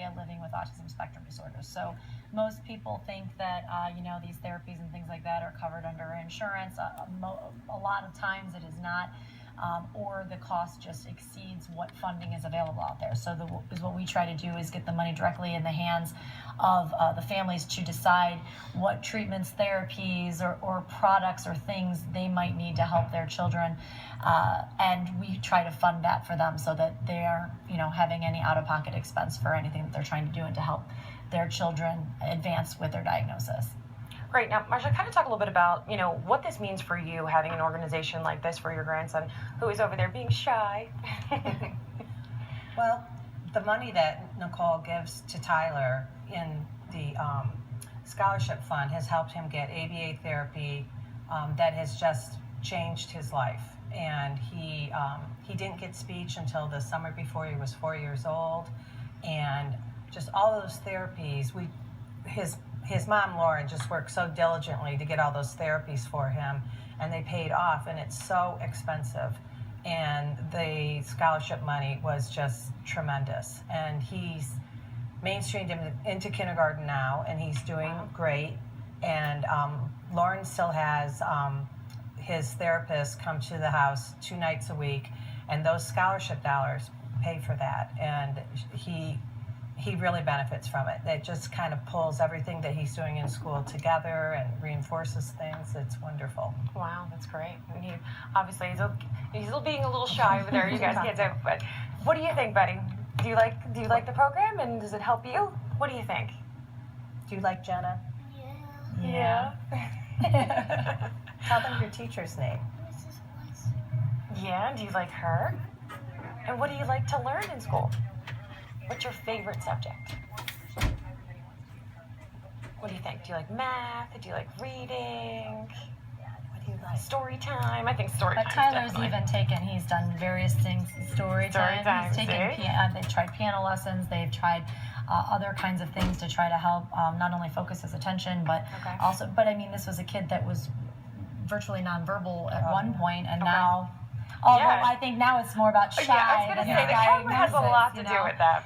area living with autism spectrum disorders. So most people think that, these therapies and things like that are covered under insurance. A lot of times it is not. Or the cost just exceeds what funding is available out there. So what we try to do is get the money directly in the hands of the families to decide what treatments, therapies, or products or things they might need to help their children. And we try to fund that for them so that they aren't, having any out-of-pocket expense for anything that they're trying to do and to help their children advance with their diagnosis. Great. Now, Marsha, kind of talk a little bit about, what this means for you having an organization like this for your grandson who is over there being shy. Well, the money that Nicole gives to Tyler in the scholarship fund has helped him get ABA therapy that has just changed his life. And he didn't get speech until the summer before he was 4 years old. And just all those therapies, his mom, Lauren, just worked so diligently to get all those therapies for him, and they paid off, and it's so expensive. And the scholarship money was just tremendous. And he's mainstreamed him into kindergarten now, and he's doing great. And Lauren still has his therapist come to the house 2 nights a week, and those scholarship dollars pay for that. And he really benefits from it. It just kind of pulls everything that he's doing in school together and reinforces things. It's wonderful. Wow, that's great. And obviously, he's still being a little shy over there. You guys can't say, but what do you think, Betty? Do you like the program, and does it help you? What do you think? Do you like Jenna? Yeah. Tell them your teacher's name. Yeah, do you like her? And what do you like to learn in school? What's your favorite subject? What do you think? Do you like math? Do you like reading? What do you like? Story time? I think story time. But Tyler's he's done various things. Story time. He's taken they've tried piano lessons. They've tried other kinds of things to try to help not only focus his attention, but also. But I mean, this was a kid that was virtually nonverbal at one point, and now. Although I think now it's more about shy. Yeah, I was going to say, the camera has a lot to do with that.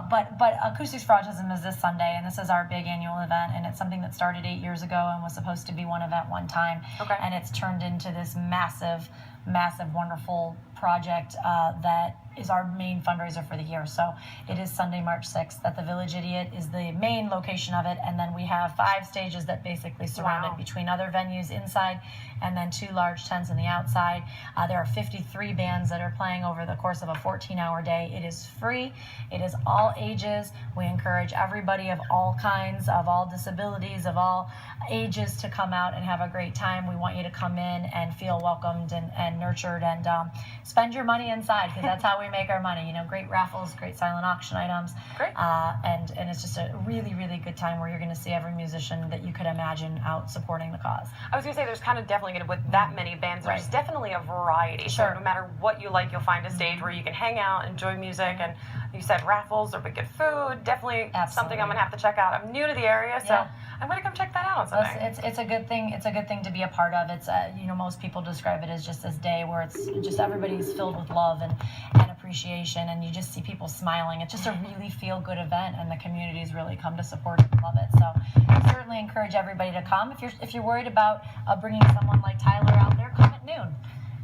But Acoustics for Autism is this Sunday, and this is our big annual event, and it's something that started 8 years ago and was supposed to be one event one time. Okay. And it's turned into this massive, wonderful project that is our main fundraiser for the year. So it is Sunday, March 6th at the Village Idiot is the main location of it. And then we have 5 stages that basically surround it between other venues inside and then 2 large tents in the outside. There are 53 bands that are playing over the course of a 14-hour day. It is free. It is all ages. We encourage everybody of all kinds, of all disabilities, of all ages to come out and have a great time. We want you to come in and feel welcomed and nurtured and spend your money inside, because that's how we make our money. Great raffles, great silent auction items. Great. And it's just a really, really good time where you're going to see every musician that you could imagine out supporting the cause. I was going to say, there's kind of definitely with that many bands, there's definitely a variety. Sure. So no matter what you like, you'll find a stage where you can hang out, enjoy music, and you said raffles or good food. Definitely something I'm going to have to check out. I'm new to the area, so I'm going to come check that out on Sunday. It's a good thing. It's a good thing to be a part of. It's most people describe it as just this day where it's just everybody's filled with love and appreciation, and you just see people smiling. It's just a really feel-good event, and the community's really come to support it and love it. So I certainly encourage everybody to come. If you're worried about bringing someone like Tyler out there, come at noon.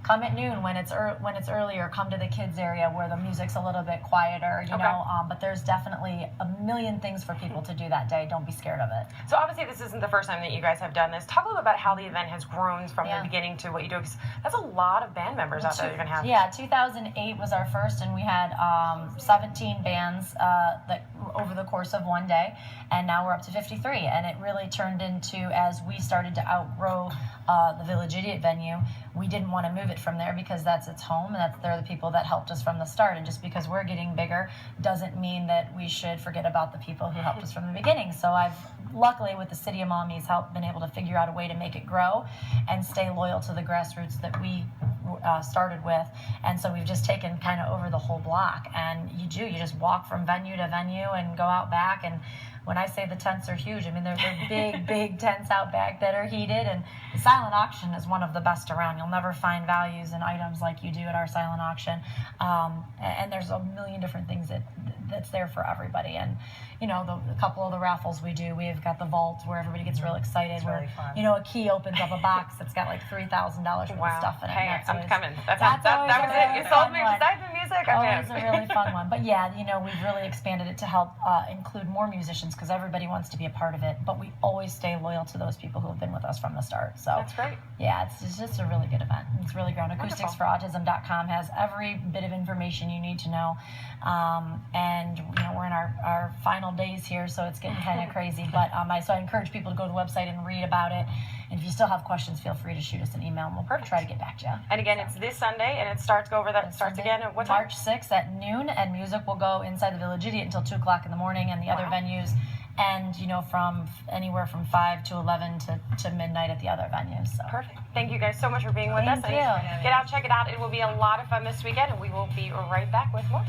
Come at noon when it's earlier. Come to the kids area where the music's a little bit quieter, but there's definitely a million things for people to do that day. Don't be scared of it. So obviously this isn't the first time that you guys have done this. Talk a little about how the event has grown from the beginning to what you do, because that's a lot of band members out there you're going to have. Yeah, 2008 was our first, and we had 17 bands that over the course of one day, and now we're up to 53. And it really turned into, as we started to outgrow the Village Idiot venue, we didn't want to move it from there because that's its home, and they're the people that helped us from the start. And just because we're getting bigger doesn't mean that we should forget about the people who helped us from the beginning. So I've luckily, with the City of Maumee's help, been able to figure out a way to make it grow and stay loyal to the grassroots that we started with. And so we've just taken kind of over the whole block, and you just walk from venue to venue and go out back. And when I say the tents are huge, I mean they're big tents out back that are heated, and the silent auction is one of the best around. You'll never find values in items like you do at our silent auction, and there's a million different things that that's there for everybody. And you know, a couple of the raffles we do, we've got the vault where everybody gets real excited. It's really fun. You know, a key opens up a box that's got like $3,000 worth of stuff in it. Hey, I'm coming. That always was it. You sold me. Besides the music, I'm always a really fun one. But yeah, you know, we've really expanded it to help include more musicians because everybody wants to be a part of it. But we always stay loyal to those people who have been with us from the start. So that's great. Yeah, it's just a really good event. It's really grown. Acousticsforautism.com has every bit of information you need to know. And you know, we're in our final days here, so it's getting kind of crazy. But so I encourage people to go to the website and read about it. And if you still have questions, feel free to shoot us an email, and we'll try to get back to you. And again, it's this Sunday, and it starts. Go over that. It starts again at what time? March 6th at noon, and music will go inside the Village Idiot until 2 o'clock in the morning, and the other venues, and you know, from anywhere from 5 to 11 to midnight at the other venues. So. Perfect. Thank you guys so much for being with us. Thank you. Get out, check it out. It will be a lot of fun this weekend, and we will be right back with more.